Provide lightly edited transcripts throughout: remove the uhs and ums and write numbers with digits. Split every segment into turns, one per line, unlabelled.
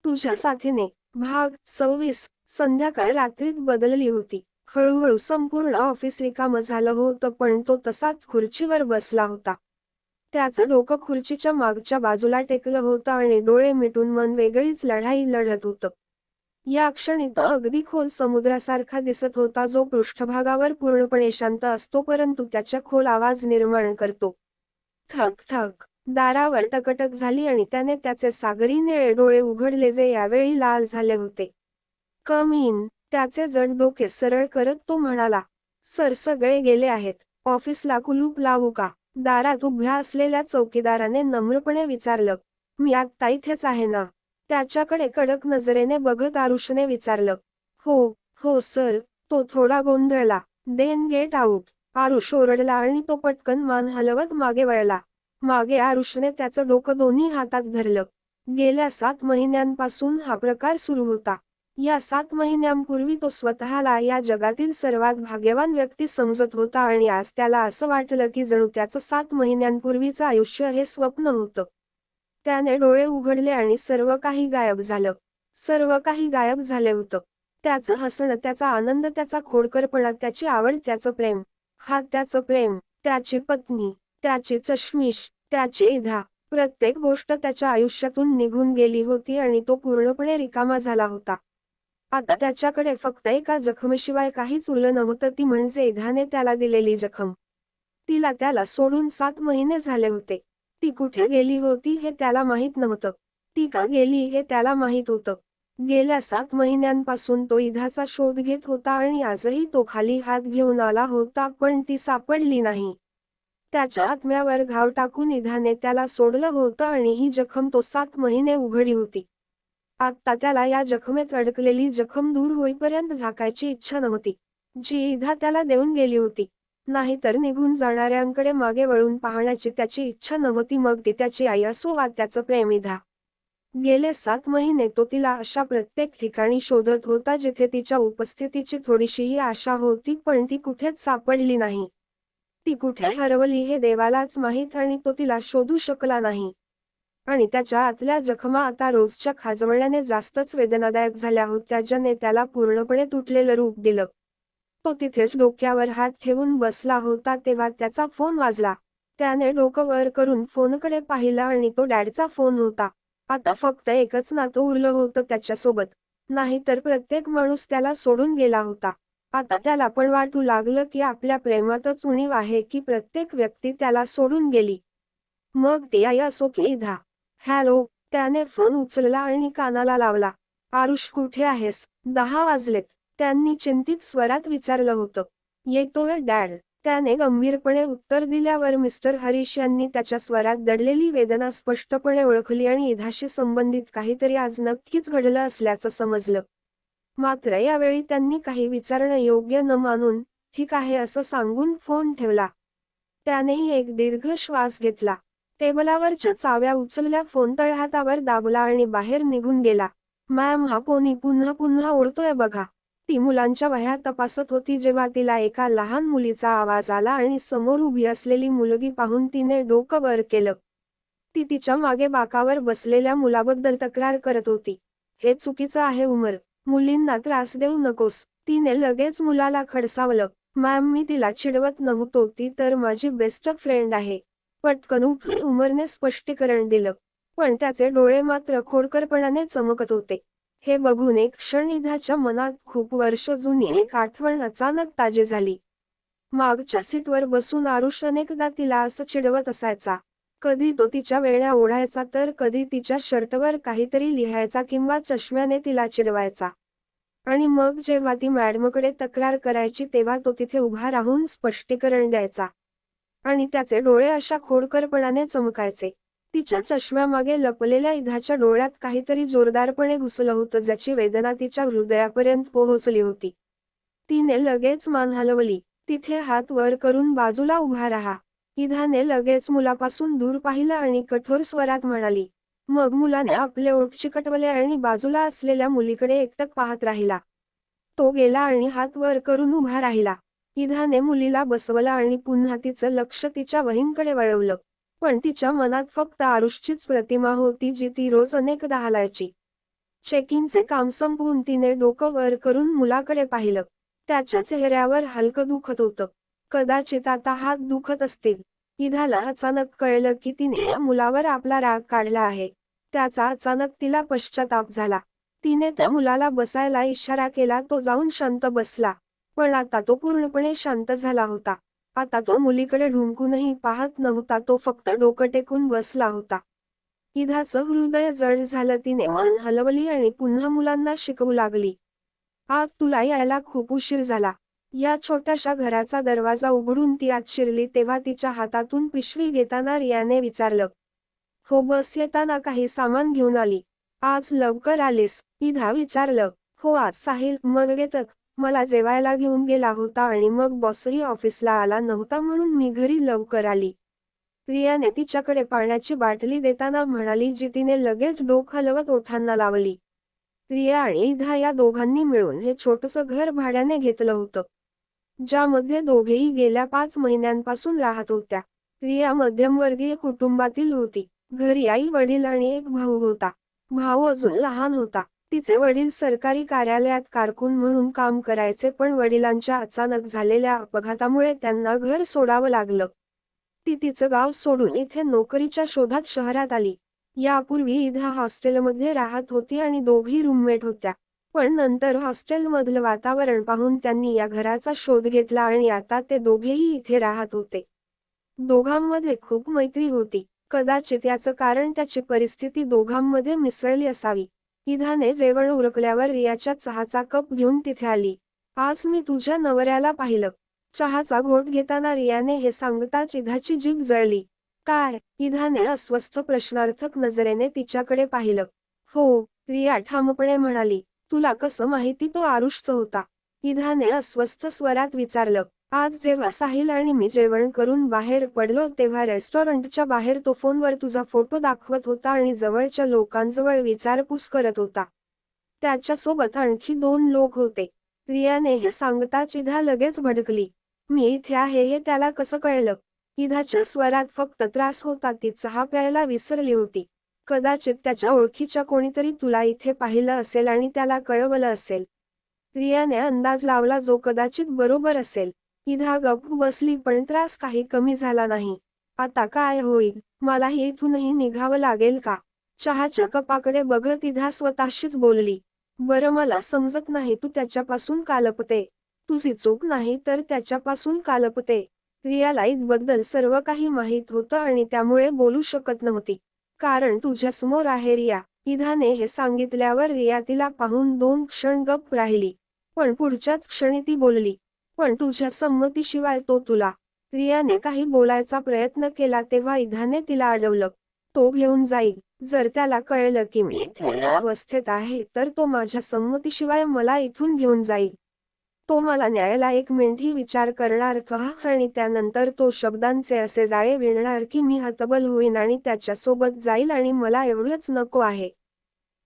तुझ्या साथीने भाग 26 संध्याकाळ रात्रीत बदलली होती. हळूहळू संपूर्ण ऑफिस रिकामं झालं होतं, पण तो तसाच खुर्चीवर बसला होता. त्याचं डोकं खुर्चीच्या मागच्या बाजूला टेकलं होतं आणि डोळे मिटून मन वेगळीच लढाई लढत होतं. या क्षणी तो अगदी खोल समुद्रासारखा दिसत होता, जो पृष्ठभागावर पूर्णपणे शांत असतो परंतु त्याच्या खोल आवाज निर्माण करतो. ठक ठक दारावर टकटक झाली आणि त्याने त्याचे सागरी निळे डोळे उघडले, जे यावेळी लाल झाले होते. कम इन, त्याचे जड डोके सरळ करत तो म्हणाला. सर, सगळे गेले आहेत. ऑफिसला कुलूप लावू का? दारात उभ्या असलेल्या चौकीदाराने नम्रपणे विचारलं. मी आत्ता इथेच आहे ना? त्याच्याकडे कडक नजरेने बघत आरुषने विचारलं. हो हो सर, तो थोडा गोंधळला. देन गेट आउट, आरुष ओरडला आणि तो पटकन मान हलवत मागे वळला. मागे आरुषने त्याचं डोकं दोन्ही हातात धरलं. गेल्या 7 महिन्यांपासून हा प्रकार सुरू होता. या 7 महिन्यांपूर्वी तो स्वतःला या जगातील सर्वात भाग्यवान व्यक्ती समजत होता आणि आज त्याला असं वाटलं की जणू त्याचं 7 महिन्यांपूर्वीचं आयुष्य हे स्वप्न होतं. त्याने डोळे उघडले आणि सर्व काही गायब झालं. सर्व काही गायब झाले होतं. त्याचं हसणं, त्याचा आनंद, त्याचा खोडकरपणा, त्याची आवड, त्याचं प्रेम. हा त्याचं प्रेम, त्याची पत्नी, त्याची चष्मिश, त्याची इधा. प्रत्येक गोष्ट त्याच्या आयुष्यातून निघून गेली होती आणि तो पूर्णपणे रिकामा झाला होता. आता त्याच्याकडे फक्त एका जखमेशिवाय काहीच उरलं नव्हतं, ती म्हणजे इधाने त्याला दिलेली जखम. तिला त्याला सोडून 7 महिने झाले होते. ती कुठे गेली होती हे त्याला माहीत नव्हतं. ती का गेली हे त्याला माहीत होतं. गेल्या 7 महिन्यांपासून तो इधाचा शोध घेत होता आणि आजही तो खाली हात घेऊन आला होता, पण ती सापडली नाही. त्याच्या आत्म्यावर घाव टाकून इधाने त्याला सोडलं होतं आणि ही जखम तो 7 महिने उघडी होती. आत्ता त्याला या जखमेत अडकलेली जखम दूर होईपर्यंत झाकायची इच्छा नव्हती, जी इधा त्याला देऊन गेली होती. नाहीतर निघून जाणाऱ्यांकडे मागे वळून पाहण्याची त्याची इच्छा नव्हती, मग ती त्याची आई असो वा त्याचं प्रेम. इधा गेले 7 महिने तो तिला अशा प्रत्येक ठिकाणी शोधत होता जिथे तिच्या उपस्थितीची थोडीशीही आशा होती, पण ती कुठेच सापडली नाही. ती कुठे हरवली हे देवालाच माहीत आणि तो तिला शोधू शकला नाही. आणि त्याच्या आतल्या जखमा आता रोजच्या खाजवण्याने जास्तच वेदनादायक झाल्या होत्या, ज्याने त्याला पूर्णपणे तुटलेलं रूप दिलं. तो तिथेच डोक्यावर हात ठेवून बसला होता तेव्हा त्याचा फोन वाजला. त्याने डोकं वर करून फोनकडे पाहिलं आणि तो डॅडचा फोन होता. आता फक्त एकच नातं उरलं होतं त्याच्यासोबत. नाहीतर प्रत्येक माणूस त्याला सोडून गेला होता. आता त्याला पण वाटू लागलं की आपल्या प्रेमातच उणीव आहे, की प्रत्येक व्यक्ती त्याला सोडून गेली. मग ती आई असो की इधा. हॅलो, त्याने फोन उचलला आणि कानाला लावला. आरुष, कुठे आहेस? 10 वाजलेत, त्यांनी चिंतित स्वरात विचारलं होतं. येतोय डॅड, त्याने गंभीरपणे उत्तर दिल्यावर मिस्टर हरीश यांनी त्याच्या स्वरात दडलेली वेदना स्पष्टपणे ओळखली आणि इधाशी संबंधित काहीतरी आज नक्कीच घडलं असल्याचं समजलं. मात्र यावेळी त्यांनी काही विचारणं योग्य न मानून, ठीक आहे असं सांगून फोन ठेवला. त्यानेही एक दीर्घ श्वास घेतला. टेबलावरच्या चाव्या उचलल्या, फोन तळहातावर दाबला आणि बाहेर निघून गेला. मॅम, हा कोणी पुन्हा पुन्हा ओरडतोय बघा. ती मुलांच्या वह्या तपासत होती जेव्हा तिला एका लहान मुलीचा आवाज आला आणि समोर उभी असलेली मुलगी पाहून तिने डोकं वर केलं. ती तिच्या मागे बाकावर बसलेल्या मुलाबद्दल तक्रार करत होती. हे चुकीचं आहे उमर, मुलींना त्रास देऊ नकोस. तिने लगेच मुलाला खडसावलं. मॅम, मी तिला चिडवत नव्हतो, ती तर माझी बेस्ट फ्रेंड आहे. पटकन उठून उमरने स्पष्टीकरण दिलं. पण त्याचे डोळे मात्र खोडकरपणाने चमकत होते. हे बघून एक क्षण इधाच्या मनात खूप वर्ष जुनी एक आठवण अचानक ताजी झाली. मागच्या सीटवर बसून आरुष अनेकदा तिला असं चिडवत असायचा. कधी तो तिच्या वेण्या ओढायचा तर कधी तिच्या शर्टवर काहीतरी लिहायचा किंवा चष्म्याने तिला चिडवायचा. आणि मग जेव्हा ती मॅडमकडे तक्रार करायची तेव्हा तो तिथे उभा राहून स्पष्टीकरण द्यायचा. आणि त्याचे डोळे अशा खोडकरपणाने चमकायचे. तिच्या चष्म्यामागे लपलेल्या इधाच्या डोळ्यात काहीतरी जोरदारपणे घुसलं होतं, ज्याची वेदना तिच्या हृदयापर्यंत पोहोचली होती. तिने लगेच मान हलवली. तिथे हात वर करून बाजूला उभा राहा. इधाने लगेच मुलापासून दूर पाहिलं आणि कठोर स्वरात म्हणाली. मग मुलाने आपले ओठ चिकटवले आणि बाजूला असलेल्या मुलीकडे एकटक पाहत राहिला. तो गेला आणि हात वर करून उभा राहिला. इधाने मुलीला बसवलं आणि पुन्हा तिचं लक्ष तिच्या वहींकडे वळवलं. पण तिच्या मनात फक्त आरुषचीच प्रतिमा होती, जी ती रोज अनेकदा हलायची. चेकिंगचे काम संपवून तिने डोकं वर करून मुलाकडे पाहिलं. त्याच्या चेहऱ्यावर हलकं दुखत होतं. कदाचित आता हात दुखत असतील. इधाला अचानक कळलं की तिने या मुलावर आपला राग काढला आहे. त्याचा अचानक तिला पश्चाताप झाला. तिने त्या मुलाला बसायला इशारा केला. तो जाऊन शांत बसला. पण आता तो पूर्णपणे शांत झाला होता. आता तो मुलीकडे ढुंकूनही पाहत नव्हता. तो फक्त डोकं टेकून बसला होता. इधाचं हृदय जड झालं. तिने मान हलवली आणि पुन्हा मुलांना शिकवू लागली. आज तुला यायला खूप उशीर झाला. या छोट्याशा घराचा दरवाजा उघडून ती आत शिरली तेव्हा तिच्या हातातून पिशवी घेताना रियाने विचारलं. हो, बस येताना काही सामान घेऊन आली. आज लवकर आलीस? इधा विचारलं. हो, आज साहिल मग येतं. मला जेवायला घेऊन गेला होता आणि मग बॉसही ऑफिसला आला नव्हता म्हणून मी घरी लवकर आली. रियाने तिच्याकडे पाण्याची बाटली देताना म्हणाली, जी तिने लगेच डोकं हलवत ओठांना लावली. रिया आणि इधा या दोघांनी मिळून हे छोटंसं घर भाड्याने घेतलं होतं, ज्यामध्ये दोघेही गेल्या 5 महिन्यांपासून राहत होत्या. रिया मध्यमवर्गीय कुटुंबातील होती. घरी आई वडील आणि एक भाऊ होता. भाऊ अजून लहान होता. तिचे वडील सरकारी कार्यालयात कारकून म्हणून काम करायचे, पण वडिलांच्या अचानक झालेल्या अपघातामुळे त्यांना घर सोडावं लागलं. ती तिचं गाव सोडून इथे नोकरीच्या शोधात शहरात आली. यापूर्वी इधा हॉस्टेलमध्ये राहत होती आणि दोघी रूममेट होत्या. पण नंतर हॉस्टेलमधलं वातावरण पाहून त्यांनी या घराचा शोध घेतला आणि आता ते दोघेही इथे राहत होते. दोघांमध्ये खूप मैत्री होती. कदाचित याचं कारण त्याची परिस्थिती दोघांमध्ये मिसळली असावी. इधाने जेवण उरकल्यावर रियाच्या चहाचा कप घेऊन तिथे आली. आज मी तुझ्या नवऱ्याला पाहिलं. चहाचा घोट घेताना रियाने हे सांगताच इधाची जीभ जळली. काय? इधाने अस्वस्थ प्रश्नार्थक नजरेने तिच्याकडे पाहिलं. हो, रिया ठामपणे म्हणाली. तुला कसं माहिती तो आरुषचा होता? इधाने अस्वस्थ स्वरात विचारलं. आज जेव्हा साहिल आणि मी जेवण करून बाहेर पडलो तेव्हा रेस्टॉरंटच्या बाहेर तो फोनवर तुझा फोटो दाखवत होता आणि जवळच्या लोकांजवळ विचारपूस करत होता. त्याच्यासोबत आणखी 2 लोक होते. रियाने हे सांगताच इधा लगेच भडकली. मी इथे आहे हे त्याला कसं कळलं? इधाच्या स्वरात फक्त त्रास होता. ती चहा प्यायला विसरली होती. कदाचित त्याच्या ओळखीच्या कोणीतरी तुला इथे पाहिलं असेल आणि त्याला कळवलं असेल. रियाने अंदाज लावला, जो कदाचित बरोबर असेल. इधा गप्प बसली, पण त्रास काही कमी झाला नाही. आता काय होईल? मलाही इथूनही निघावं लागेल का? चहाच्या कपाकडे बघत इधा स्वतःशीच बोलली. बरं, मला समजत नाही तू त्याच्यापासून का लपते? तुझी चूक नाही तर त्याच्यापासून का लपते? रियाला ईदबद्दल सर्व काही माहीत होतं आणि त्यामुळे बोलू शकत नव्हती. कारण तुझ्यासमोर आहे रिया. इधाने हे सांगितल्यावर रिया तिला पाहून 2 क्षण गप्प राहिली. पण पुढच्याच क्षणी ती बोलली. पण तुझ्या संमतीशिवाय तो तुला. रियाने काही बोलायचा प्रयत्न केला तेव्हा इधाने तिला अडवलं. तो घेऊन जाईल. जर त्याला कळलं की मी इथे या अवस्थेत आहे तर तो माझ्या संमतीशिवाय मला इथून घेऊन जाईल. तो मला न्यायला 1 मिनिटही विचार करणार का? आणि त्यानंतर तो शब्दांचे असे जाळे विणणार की मी हतबल होईन आणि त्याच्यासोबत जाईल आणि मला एवढंच नको आहे.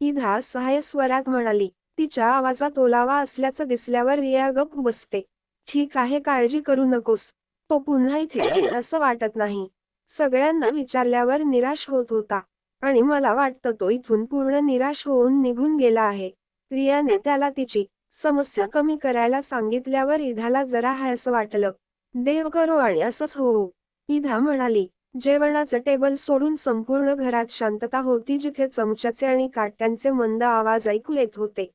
इधा असहाय्य स्वरात म्हणाली. तिच्या आवाजात ओलावा असल्याचं दिसल्यावर रिया गप्प बसते. ठीक आहे, काळजी करू नकोस. तो पुन्हा इथे येईल असं वाटत नाही. सगळ्यांना विचारल्यावर निराश होत होता. आणि मला वाटतं तो इथून पूर्ण निराश होऊन निघून गेला आहे. रियाने त्याला तिची समस्या कमी करायला सांगितल्यावर इधाला जरा हायसं वाटलं. देव करो आणि असंच होवो. इधा म्हणाली. जेवणाचं टेबल सोडून संपूर्ण घरात शांतता होती, जिथे चमच्याचे आणि काट्यांचे मंद आवाज ऐकू येत होते.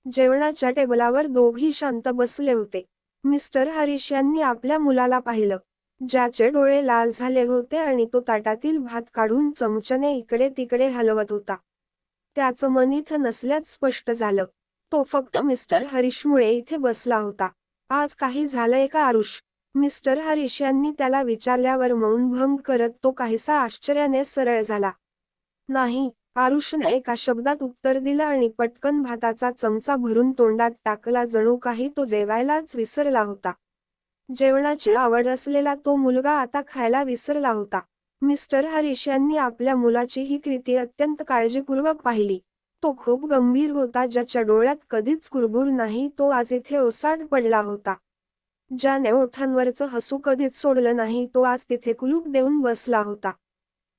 जेवणाच्या टेबलावर दोघी शांत बसले होते. मिस्टर हरीश यांनी आपल्या मुलाला पाहिलं, ज्याचे डोळे लाल झाले होते आणि तो ताटातील भात काढून चमच्याने इकडे तिकडे हलवत होता. त्याचं मन इथं नसल्याचं स्पष्ट झालं. तो फक्त मिस्टर हरीशमुळे इथे बसला होता. आज काही झालंय का आरुष? मिस्टर हरीश यांनी त्याला विचारल्यावर मौनभंग करत तो काहीसा आश्चर्याने सरळ झाला. नाही, आरुषने एका शब्दात उत्तर दिलं आणि पटकन भाताचा चमचा भरून तोंडात टाकला, जणू काही तो जेवायलाच विसरला होता. जेवणाची आवड असलेला तो मुलगा आता खायला विसरला होता. मिस्टर हरीश यांनी आपल्या मुलाची ही कृती अत्यंत काळजीपूर्वक पाहिली. तो खूप गंभीर होता, ज्याच्या डोळ्यात कधीच कुरबुर नाही. तो आज इथे ओसाड पडला होता. ज्याने ओठांवरचं हसू कधीच सोडलं नाही, तो आज तिथे कुलूप देऊन बसला होता.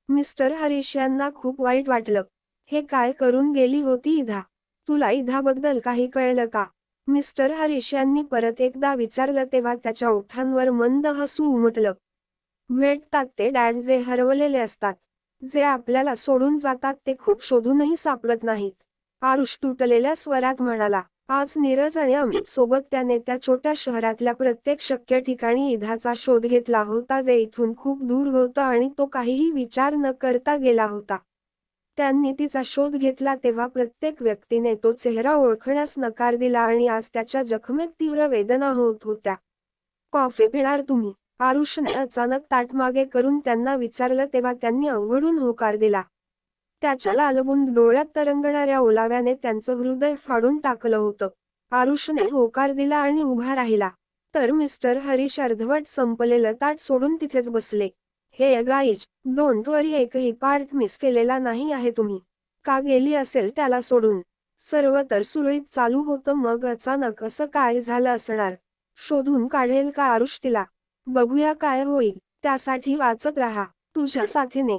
मिस्टर हरीश यांना खूप वाईट वाटलं. हे काय करून गेली होती इधा? तुला इधाबद्दल काही कळलं का? मिस्टर हरीश यांनी परत एकदा विचारलं तेव्हा त्याच्या ओठांवर मंद हसू उमटलं. भेटतात ते डॅड जे हरवलेले असतात. जे आपल्याला सोडून जातात ते खूप शोधूनही सापडत नाहीत. आरुष तुटलेल्या स्वरात म्हणाला. आज नीरज आणि अमित सोबत त्याने त्या छोट्या शहरातल्या प्रत्येक शक्य ठिकाणी इधाचा शोध घेतला होता जे इथून खूप दूर होतं आणि तो काहीही विचार न करता गेला होता. त्यांनी तिचा शोध घेतला तेव्हा प्रत्येक व्यक्तीने तो चेहरा ओळखण्यास नकार दिला आणि आज त्याच्या जखमेत तीव्र वेदना होत होत्या. कॉफी पिणार तुम्ही? आरुषने अचानक ताट मागे करून त्यांना विचारलं तेव्हा त्यांनी अवघडून होकार दिला. त्याच्या लालबुंद डोळ्यात तरंगणाऱ्या ओलाव्याने त्यांचं हृदय फाडून टाकलं होतं. आरुषने होकार दिला आणि उभा राहिला. तर मिस्टर हरीश अर्धवट संपलेलं ताट सोडून तिथेच बसले. हे गाईज, डोंट वरी, एकही पार्ट मिस केलेला नाही आहे तुम्ही. का गेली असेल त्याला सोडून? सर्व तर सुरळीत चालू होतं मग अचानक असं काय झालं असणार? शोधून काढेल का आरुष तिला? बघूया काय होईल. त्यासाठी वाचत राहा तुझ्या साथीने.